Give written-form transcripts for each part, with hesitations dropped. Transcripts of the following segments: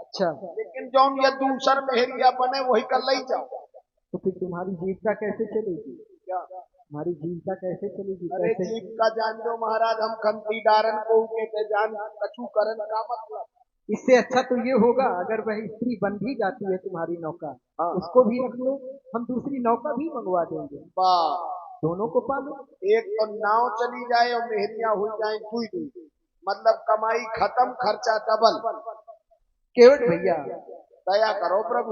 अच्छा, लेकिन जौन ये दूसर मेहरिया बने वही कर ले जाओ। तो फिर तुम्हारी जीविका कैसे चलेगी? क्या? तुम्हारी जीविका कैसे चलेगी? अरे कैसे? जीप का जान दो महाराज, हम खंती डारन को कहते जान कछु करन का मतलब। इससे अच्छा तो ये होगा अगर वह स्त्री बन भी जाती है तुम्हारी नौका, हाँ उसको भी रख लो, हम दूसरी नौका भी मंगवा देंगे, वाह। दोनों को पालो। एक तो नाव चली जाए और मेहरिया हो जाए दुई दुई, मतलब कमाई खत्म खर्चा डबल। केवट भैया, दया करो प्रभु।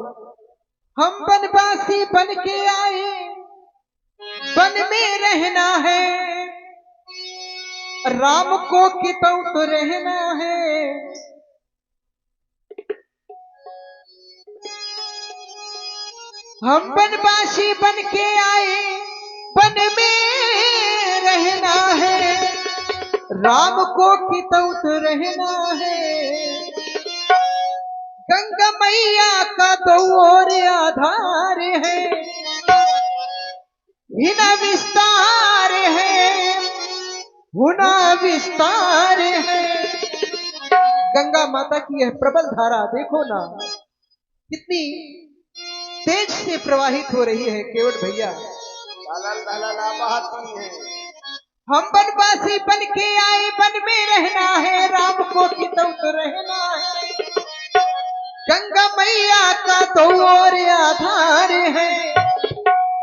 हम बनवासी बन के आए, वन में रहना है, राम को कितौ तो रहना है। हम बनवासी बन के आए, वन में रहना है, राम को कितौ तो रहना है। गंगा मैया का दो और आधार है, हिना विस्तार है, हुना विस्तार है। गंगा माता की यह प्रबल धारा देखो ना, कितनी तेज से प्रवाहित हो रही है केवट भैया। दलल दलल बहती है। हम बनवासी बन के आए, वन में रहना है, राम को कितौ तो रहना है। गंगा मैया का दो और आधार है,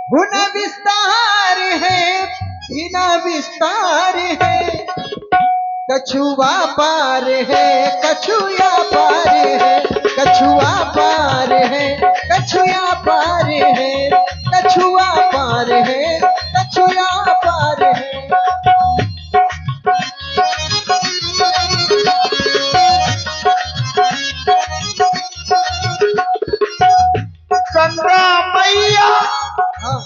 हुना विस्तार है, हिना विस्तार है। कछुआ पार है, कछुआ पार है, कछुआ पार है, कछुआ पार है, कछुआ पार है, कछुआ पार है। गंगा मैया, हाँ,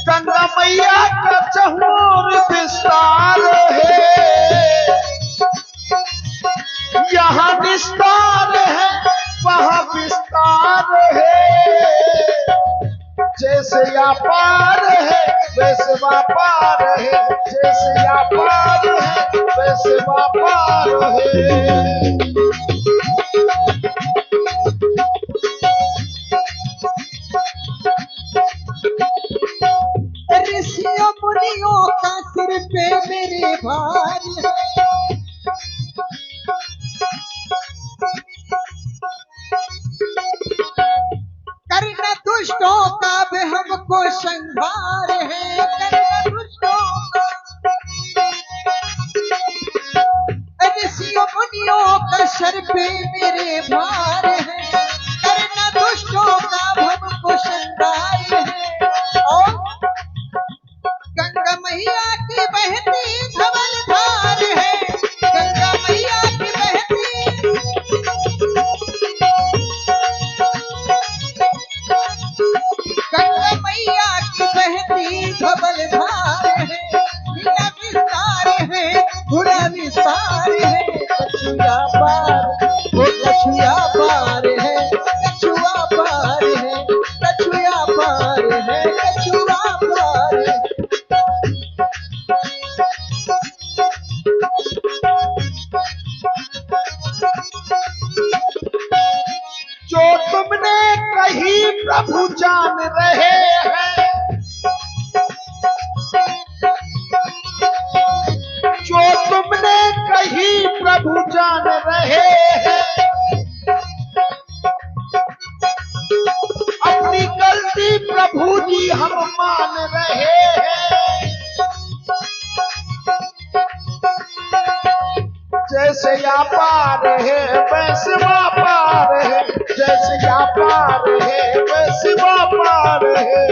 गंगा मैया का चहुर विस्तार है, यहाँ विस्तार है वहाँ विस्तार है। जैसे या पार है वैसे व्यापार है, जैसे या पार है वैसे व्यापार है। ऋषियों मुनियों का सिर पे मेरे भार है। करना दुष्टों का भी हमको संहार है, करना दुष्टों का। ऋषियों मुनियों का सर पे मेरे भार है, करना दुष्टों का हमको संहार है। और गंगा मैया की बहती धवल धार है, गंगा मैया की बहती, गंगा मैया की बहती धवल धार है, हिना विस्तार है, हुना विस्तार है। कछुआ पार, वो कछुआ पार है, कछुआ पार है, कछुआ पार है, कछुआ पार है। जो तुमने कही प्रभु जान रहे हैं, जो तुमने कही प्रभु जान रहे हैं। अपनी गलती प्रभु जी हम मान रहे हैं। जैसे या पार है वैसे व्यापार है, जैसे या पार है वैसे व्यापार है।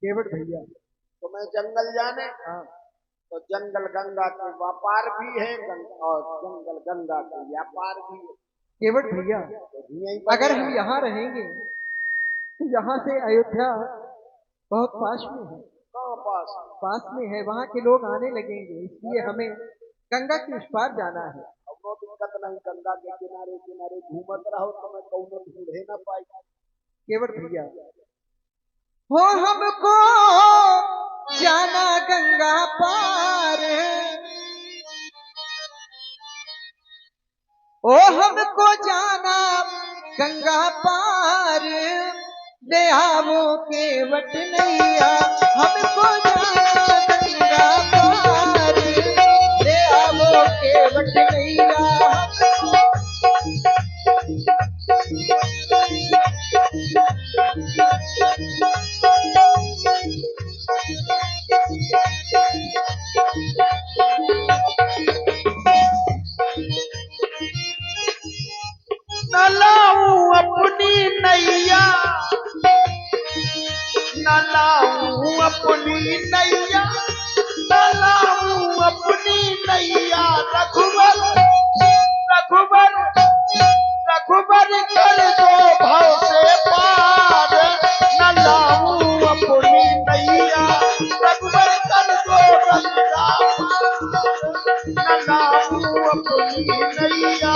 केवट भैया, तुम्हें जंगल जाने, हाँ, तो जंगल गंगा के व्यापार भी है, और जंगल गंगा के व्यापार भी है। केवट भैया, तो यहीं अगर बने हम हैं। यहाँ रहेंगे तो यहाँ से अयोध्या बहुत पास में है, कहाँ पास? पास में है, वहाँ के लोग आने लगेंगे, इसलिए हमें गंगा के उस पार जाना है। अब वो दिक्कत नहीं, गंगा के किनारे किनारे घूमत रहो, तुम्हें कौनो ढूंढे न पाई। केवट भैया हो हमको जाना गंगा पार, ओ हमको जाना गंगा पार, ले आवो केवट नैया, हमको जाना गंगा पार, ले आवो केवट नैया हमको। न लाऊं अपनी नैया, न लाऊं अपनी नैया, न लाऊं अपनी नैया, रघुबर रघुबर रघुबर कर दो भव से पार, न लाऊं अपनी नैया, रघुबर कर दो रंगा पार, न लाऊं अपनी नैया।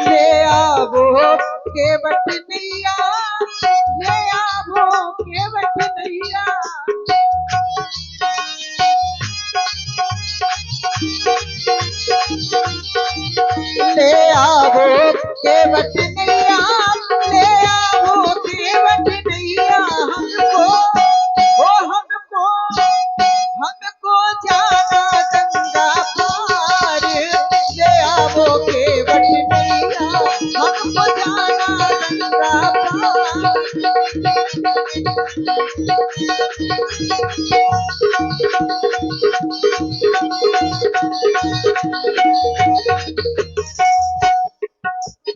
ले आवो केवट नैया, ले आवो केवट नैया, ले आवो केवट नैया, ले आवो केवट नैया हमको, ओ हमको हमको जाना गंगा पार, ले आवो केवट नैया, हमको जाना गंगा पार।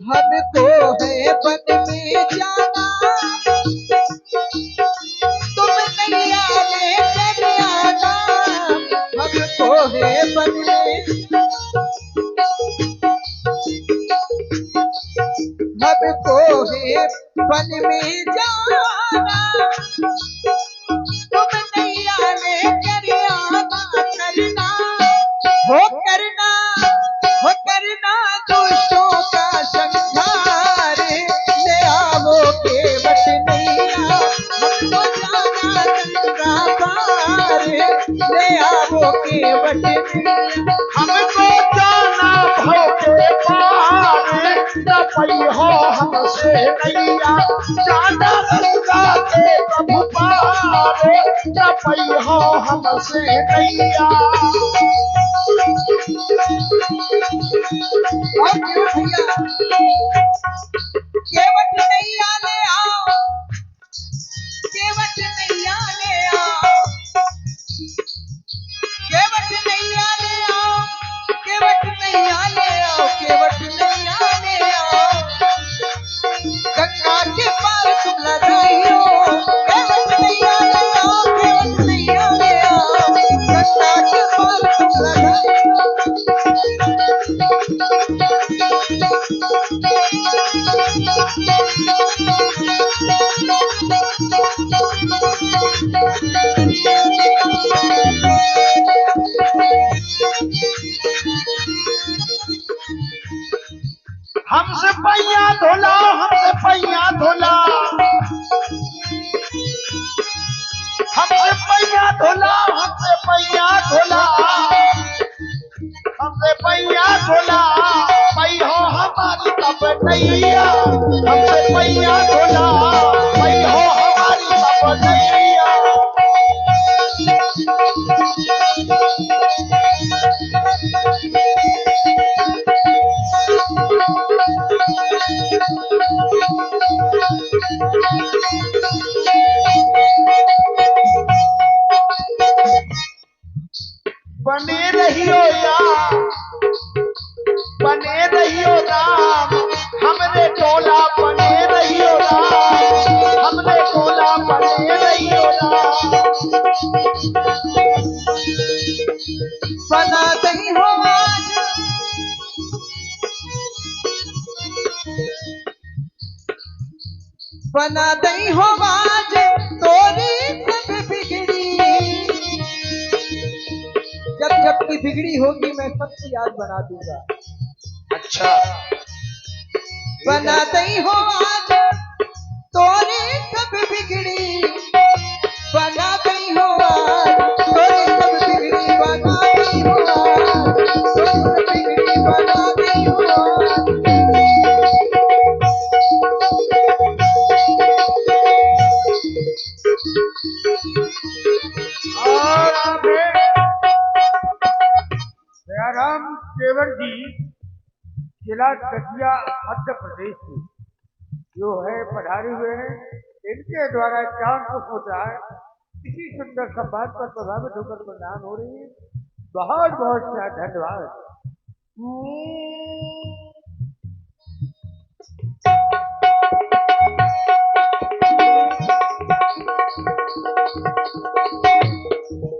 हमको है वन में जाना, तुम नैया लेकर आना, हमको है वन में, हमको है वन में जाना, तुम नैया लेकर आना, करना हो करना हो करना दुष्टों का संहार, ले आवो केवट नैया, हमको जाना गंगा पार, ले आवो केवट नैया, हमको जाना भव के पार, न पैहो हमसे नैया, जाना गंगा के प्रभु पार, न पैहो हमसे नैया। और केवट भैया केवट नैया ले आओ, केवट नैया ले आओ, केवट नैया ले आओ, केवट नैया ले आओ, केवट नैया ले आओ, गंगा के पार तुम लगाई हो, केवट नैया ले आओ, केवट नैया ले आओ, गंगा के पार तुम लगाई हो। हमसे पैया धोला, हमसे पैया धोला, हमसे पैया धोला, हमसे पैया धोला, हमसे पैया धोला, पैहो हमारी तब नैया, हमसे पैया धोला, पैहो हमारी तब नैया। बने रहियो यार, बने रहियो राम, हमरे टोला बने रहियो राम, हमरे टोला बने रहियो राम। बना दई हो आज, बना दई हो आज, तोरी सब बिगड़ी, जब जब की बिगड़ी होगी मैं सबकी याद बना दूंगा। अच्छा बना दई हो आज तोरे सब बिगड़ी, बना दई हो आज तोरे सब बिगड़ी, बना दई हो आज तोरे सब बिगड़ी, बना दई हो आज। और हमें दयाराम केवल जी जिला दतिया मध्य प्रदेश से जो है पधारे हुए हैं, इनके द्वारा चांद को सोचा है इसी सुंदर संवाद पर प्रभावित होकर प्रदान हो रही है। बहुत बहुत सा धन्यवाद।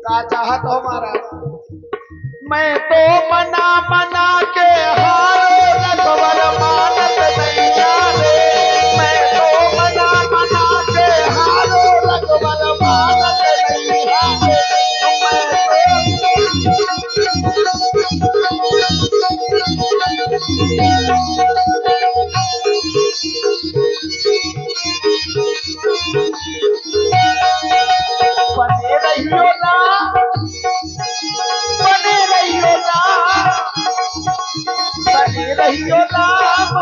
क्या चाहत हो महाराज? मैं तो मना मना के हारो रघुवर मानत नैया रे, मैं तो मना मना के हारो रघुवर मानत नैया रे, बने रहियो ना, बने रहियो ना, बने रहियो राम,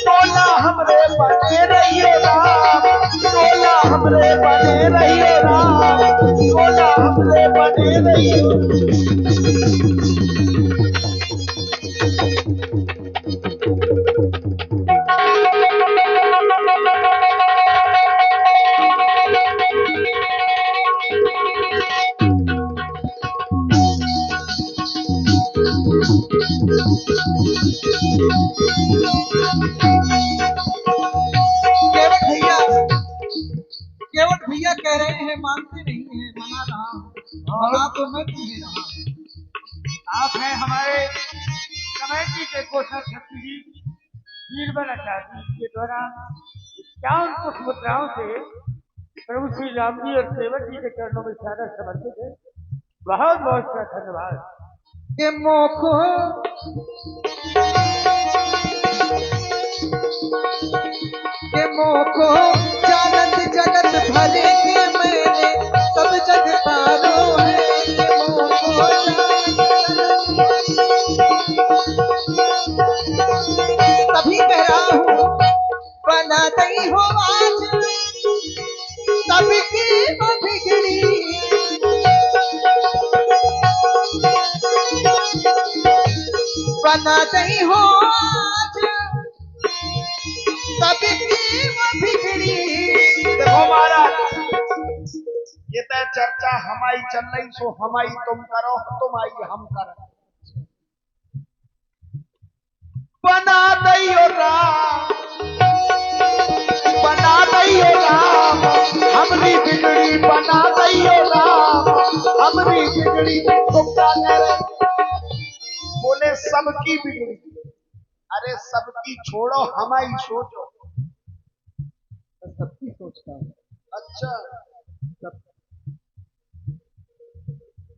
तोला हमरे बने रहियो राम, तोला हमरे बने रहियो राम, तोला हमरे बने रहियो। केवट भैया कह रहे हैं मानते नहीं है, मना रहा हूँ, मना तो मैं तुम्हें रहा हूँ। आप हैं हमारे कमेटी के कोषाध्यक्ष शक्ति जी वीरबल आचार्य के द्वारा 51 पुष्प मुद्राओं से प्रभु श्री राम जी और सेवक जी के चरणों में सारा समर्पित है। बहुत बहुत सा धन्यवाद। के मोखो के मोखो जानत जगत भले के मैंने सब जग तारो है, के मोखो तभी कह रहा हूँ बना दई हो आज सबकी वो बिगड़ी, बना दई हो आज सबकी वो बिगड़ी। देखो महाराज, ये तो चर्चा हमारी चल रही, सो हमारी तुम करो, तुम आई हम करो। बना दइयो राम, बना दइयो राम, हमरी बिगड़ी बना दइयो राम, हमरी बिगड़ी। तुम क्या कह रहे? बोले सबकी बिगड़ी। अरे सबकी छोड़ो, हमारी सोचो। सबकी सोचता हूँ। अच्छा,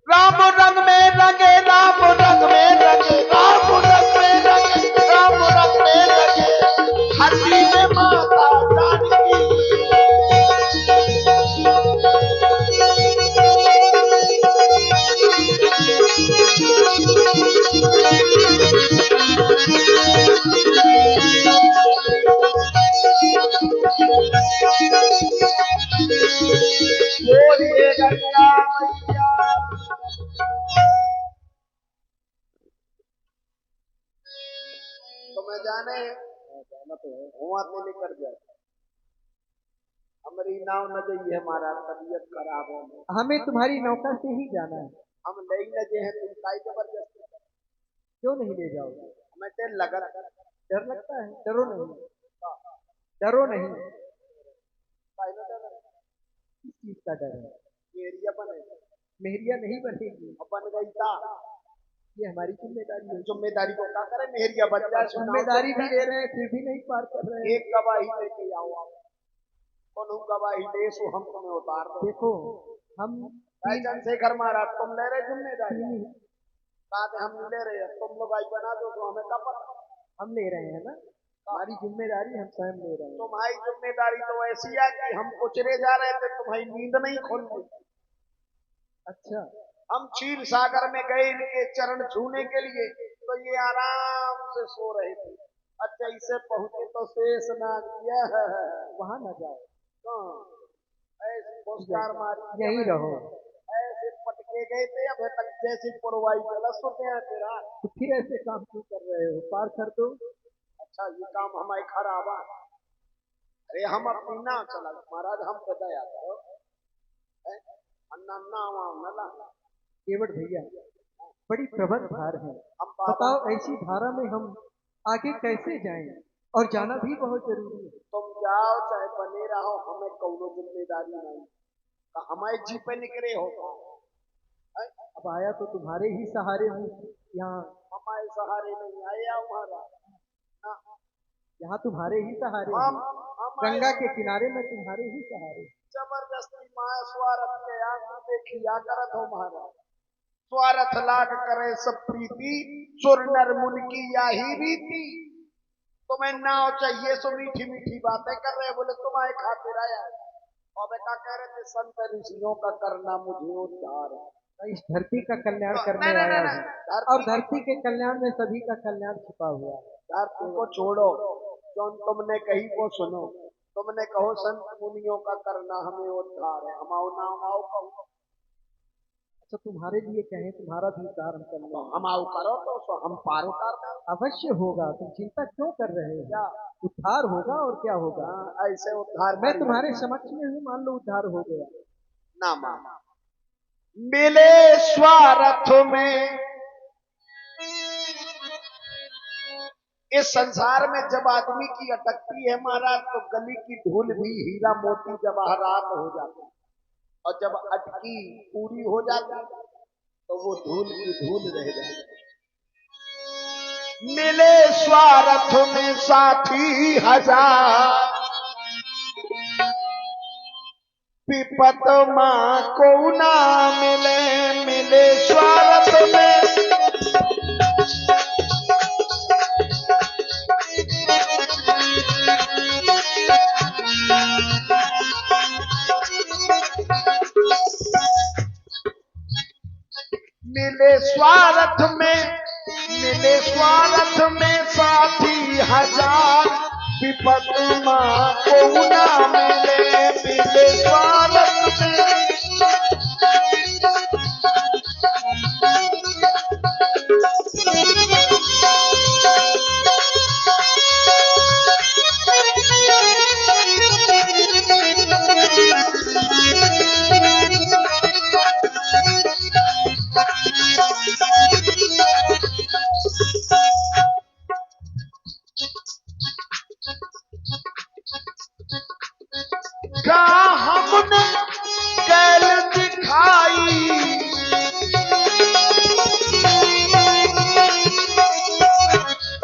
राम रंग में रंगे, राम रंग में रंगे, राम रंग में रंगे, राम रंग में रंगे, हरदी में माता जानकी। बोलिए गंगा मैया। तो मैं जाने हुआ तो लेकर जाए, हमारी नाव न जाइए, हमारा तबीयत खराब है। हमें तुम्हारी नौका से ही जाना है। हम ले लगे हैं, तुम काय जबरदस्ती क्यों नहीं ले जाओगे? हमें डर लगा। डर लगता है? डरो नहीं, डरो नहीं। किस चीज का डर है? एरिया बने, मेहरिया नहीं बनेगी, अपन गई था। ये हमारी जिम्मेदारी है। जिम्मेदारी को क्या करें? मेहरिया बन जाए। जिम्मेदारी भी ले रहे हैं फिर भी नहीं पार कर रहे हैं। एक गवाही लेके आओ आप, कौन गवाही ले सो हम तुम्हें उतार दो। देखो हम चंद्रशेखर महाराज तुम ले रहे जिम्मेदारी, बात हम नहीं ले रहे हैं, तुम लोग आई बना दो तो हमें क्या पता। हम ले रहे हैं ना, हमारी जिम्मेदारी हम स्वयं ले रहे हैं। तुम्हारी जिम्मेदारी तो ऐसी है कि हम कुचरे जा रहे थे, तुम्हारी नींद नहीं खुल रही। अच्छा, हम क्षीर सागर में गए इनके चरण छूने के लिए, तो ये आराम से सो रहे थे। अच्छा, इसे पहुंचे तो शेष नाग दिया वहां न जाओ, ऐसी पुरस्कार मारी, यही रहो। ऐसे पटके गए थे अभी तक जैसी पुरवाई चला सोते हैं तेरा। तो फिर ऐसे काम क्यों कर रहे हो, पार कर दो। अच्छा, ये काम हमारे खराब है। अरे हम अपनी ना चला महाराज, हम पे दया करो। अन्ना ना केवट भैया, बड़ी प्रबल धार है, हम बताओ ऐसी धारा में हम आगे कैसे जाएं, और जाना भी बहुत जरूरी है। तुम जाओ चाहे बने रहो, हमें कौनो जिम्मेदारी नहीं, हमारे जी पे निकले हो। अब आया तो तुम्हारे ही सहारे हूँ यहाँ, हमारे सहारे नहीं आया हमारा, यहाँ तुम्हारे ही सहारे हम हूँ, गंगा के किनारे में तुम्हारे ही सहारे। जबरदस्ती माया स्वार्थ के आंख देखिया करत हो महाराज। स्वार्थ लाग करे सब प्रीति, सुर नर मुन की यही रीति। तुम्हें नाव चाहिए सो मीठी मीठी बातें कर रहे, बोले तुम्हारे खातिर आया। और बेटा कह रहे थे संत ऋषियों का करना मुझे उद्धार है, इस धरती का कल्याण करने नहीं, आया नहीं, हूँ, और धरती के कल्याण में सभी का कल्याण छिपा हुआ है। धरती को छोड़ो, जो तुमने कही को सुनो। तुमने कहो संत मुनियों का करना हमें उद्धार है, हम आओ नाम आओ कहो। अच्छा, तुम्हारे लिए कहें, तुम्हारा भी उद्धार हम कर लें। हम आओ करो तो हम पार उतार दें। अवश्य होगा, तुम चिंता क्यों कर रहे हो, उद्धार होगा और क्या होगा। ऐसे उद्धार मैं तुम्हारे समक्ष में हूँ, मान लो उद्धार हो गया। ना माना मिले स्वार्थ में। इस संसार में जब आदमी की अटकती है महाराज, तो गली की धूल भी हीरा मोती जवाहरात हो जाती है, और जब अटकी पूरी हो जाती तो वो धूल की धूल रह जाती। मिले स्वार्थ में साथी हजार, विपत मां को ना मिले। मिले स्वार्थ में मिले स्वार्थ में साथी हजार, विपत मां को ना मिले। मिले स्वार्थ में हमने कैल दिखाई,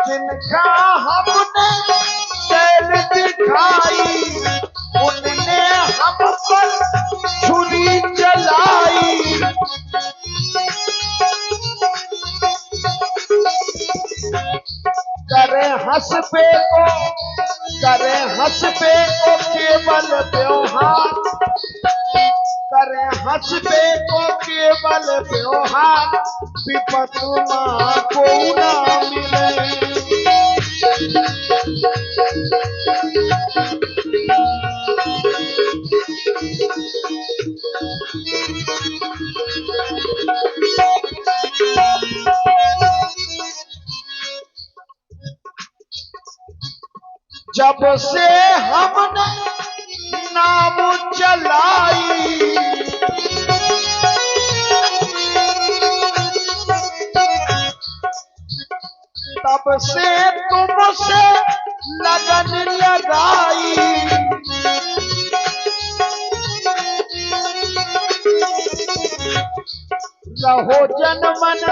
जिनका हमने कैल दिखाई, उनने हम पर छुरी चलाई। करे हंस पे को केवल व्यवहार, करे हंस पे को केवल व्यवहार, विपत मां को ना मिले। जब से हमने नाम चलाई, तब से तुमसे लगन लगाई। रहो जन मन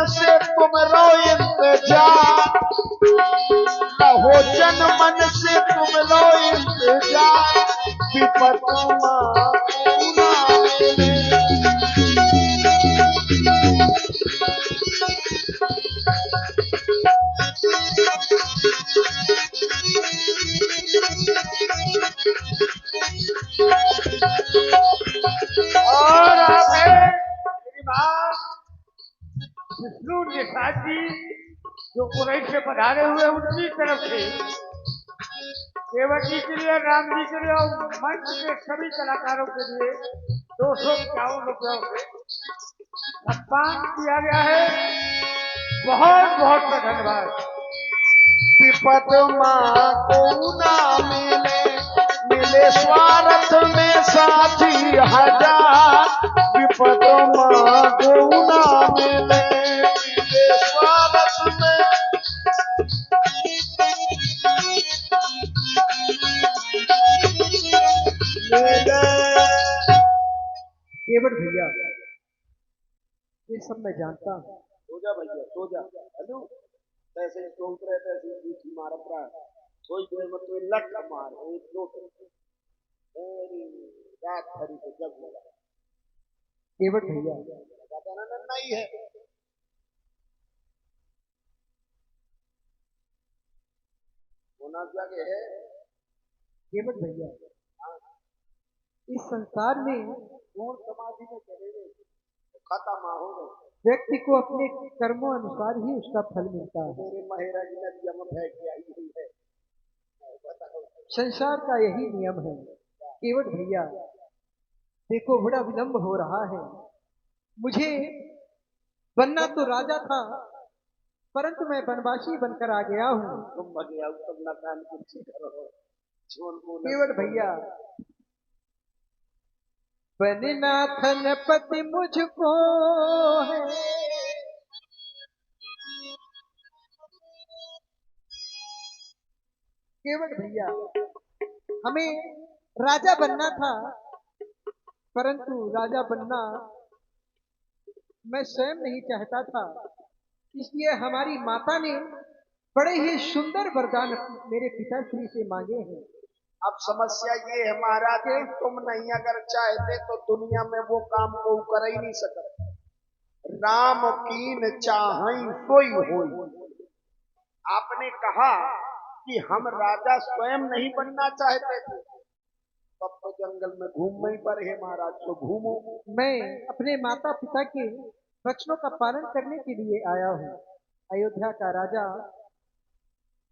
से तुम रो इंतजार, रहो जन मन से तुम रो इंतजार, विपत मां को ना मिले। विष्णु निषाद जी जो उरई से पधारे हुए उनकी तरफ से केवट जी के लिए, राम जी के लिए और मंच के सभी कलाकारों के लिए 251 रुपयों से सम्मान किया गया है। बहुत बहुत धन्यवाद। विपद माँ को ना मिले, मिले स्वार्थ में साथी हजार। विपद माँ को ना मिले, मिले स्वार्थ में। केवट भैया, ये सब मैं जानता हूँ। सो जा भैया, सो जा। हेलो, तैसे सोच रहे तैसे दूसरी मारत रहा है। सोच गए मत तो लट मार एक दो रात भरी को जग लगा। केवट भैया, लगाता ना नहीं है। होना क्या के है केवट भैया, इस संसार में पूर्ण समाधि में चले गए तो खत्म हो गए। व्यक्ति को अपने कर्मों अनुसार ही उसका फल मिलता है। मेरे महाराज ने जम फेंक के आई हुई है। संसार का यही नियम है। केवट भैया, देखो बड़ा विलंब हो रहा है। मुझे बनना तो राजा था, परंतु मैं वनवासी बनकर आ गया हूँ। तुम बगे आओ, तुम ना कान कुर्सी करो। केवट भैया, बनना धनपति मुझको है, केवट भैया हमें राजा बनना था, परंतु राजा बनना मैं स्वयं नहीं चाहता था। इसलिए हमारी माता ने बड़े ही सुंदर वरदान मेरे पिताश्री से मांगे हैं। अब समस्या ये है महाराज कि तुम नहीं अगर चाहते तो दुनिया में वो काम को कर ही नहीं सकते। राम कीन चाहई सोई होई। आपने कहा कि हम राजा स्वयं नहीं बनना चाहते थे, तब तो जंगल में घूमने ही पर है महाराज, तो घूमो। मैं अपने माता पिता के वचनों का पालन करने के लिए आया हूँ। अयोध्या का राजा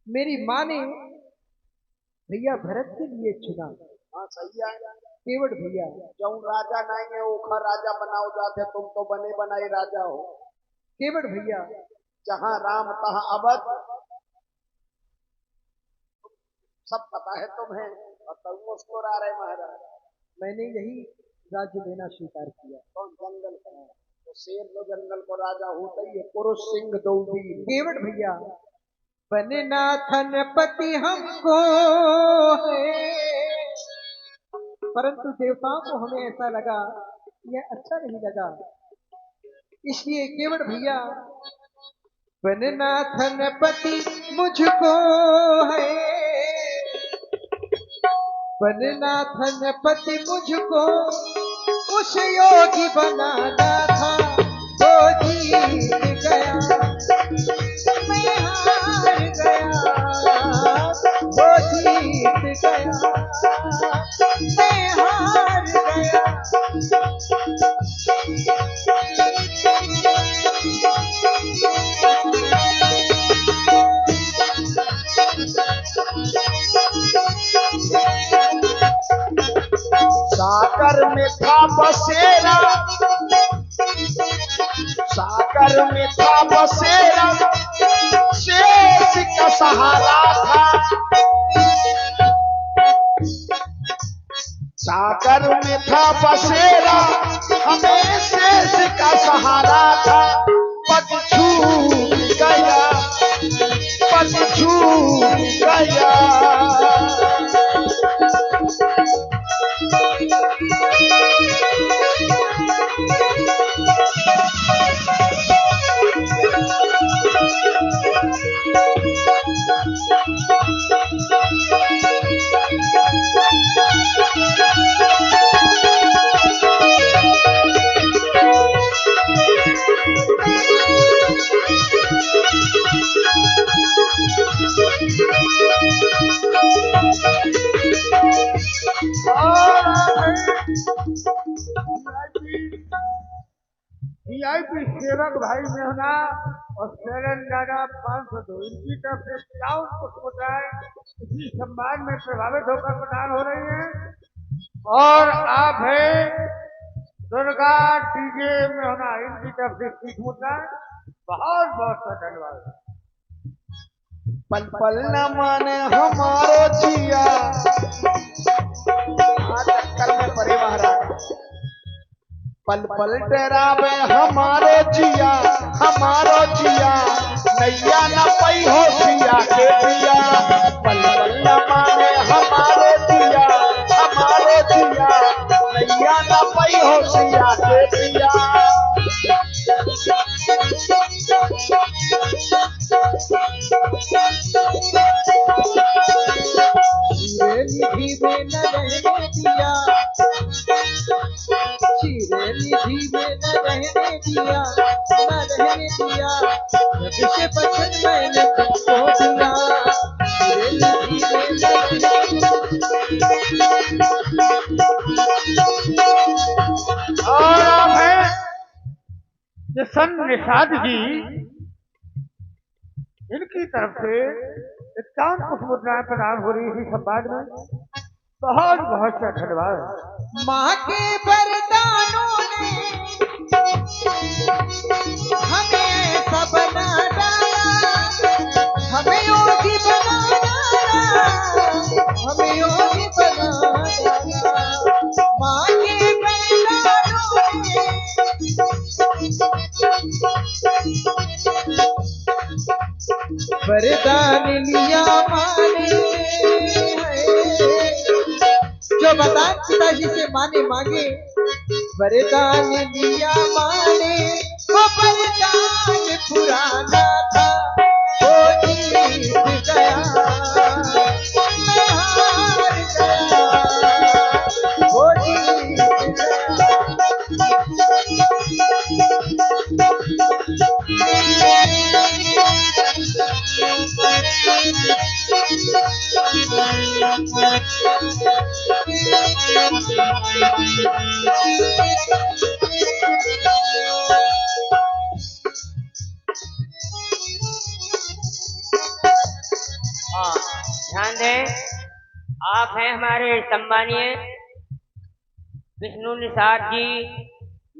मेरी माँ ने भैया भरत के लिए चुना। हाँ सही है। केवट भैया, जो राजा नहीं है ओखा राजा बनाओ जाते, तुम तो बने बनाए राजा हो। केवट भैया, जहाँ राम तहाँ अवध, सब पता है तुम्हें, और तुम मुस्कुरा रहे महाराज। मैंने यही राज्य लेना स्वीकार किया। कौन जंगल का? तो शेर तो जंगल को राजा होता ही है। पुरुष सिंह दौड़ी। केवट भैया, बनना धनपति हमको है, परंतु देवताओं को हमें ऐसा लगा यह अच्छा नहीं लगा। इसलिए केवट भैया, बनना धनपति मुझको है, बनना धनपति मुझको उस योगी बनाना था, वो जीत गया मैं हार गया, वो जीत गया मैं हार गया। सागर में था बसेरा, सागर में था बसेरा, शेष का सहारा था। सागर में था बसेरा, हमें शेष का सहारा था। पग छूट गया, पग छूट गया। दीपक भाई मेहना और शरण दादा 502 इनकी तरफ से 51 पुष्पोत्तराएं इसी सम्मान में प्रभावित होकर प्रदान हो रही हैं। और आप है दुर्गा डीजे मेहना इनकी तरफ से पुष्पोत्तराएं बहुत बहुत धन्यवाद। पल पल न माने हमारो जिया चक्कर में परे महाराज। पल पल डरावे हमारो जिया नैया न पई हो सिया के पिया। पल पल न माने हमारो जिया नैया न पई हो सिया के पिया। निधि में न रहने दिया, शीरे निधि में न रहने दिया, जब से बचन मैंने तुमको दिया। शीरे निधि में न और आप हैं सन निषाद जी इनकी तरफ से 51 पुष्पोत्तराएं प्रदान हो रही थी सम्मान में बहुत बहुत सा धन्यवाद। माँ के वरदानों ने हमें ऐसा बना डाला, हमें योगी बना डाला, हमें योगी बना डाला। माँ के वरदानों ने वरदान लिया माने, जो वरदान पिताजी से माने मांगे, वरदान लिया माने, वो वरदान पुराना था, वो जीत गया, मैं हार गया, वो जीत गया। ध्यान दें, आप हैं हमारे सम्मानीय विष्णु निषाद जी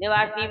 निवासी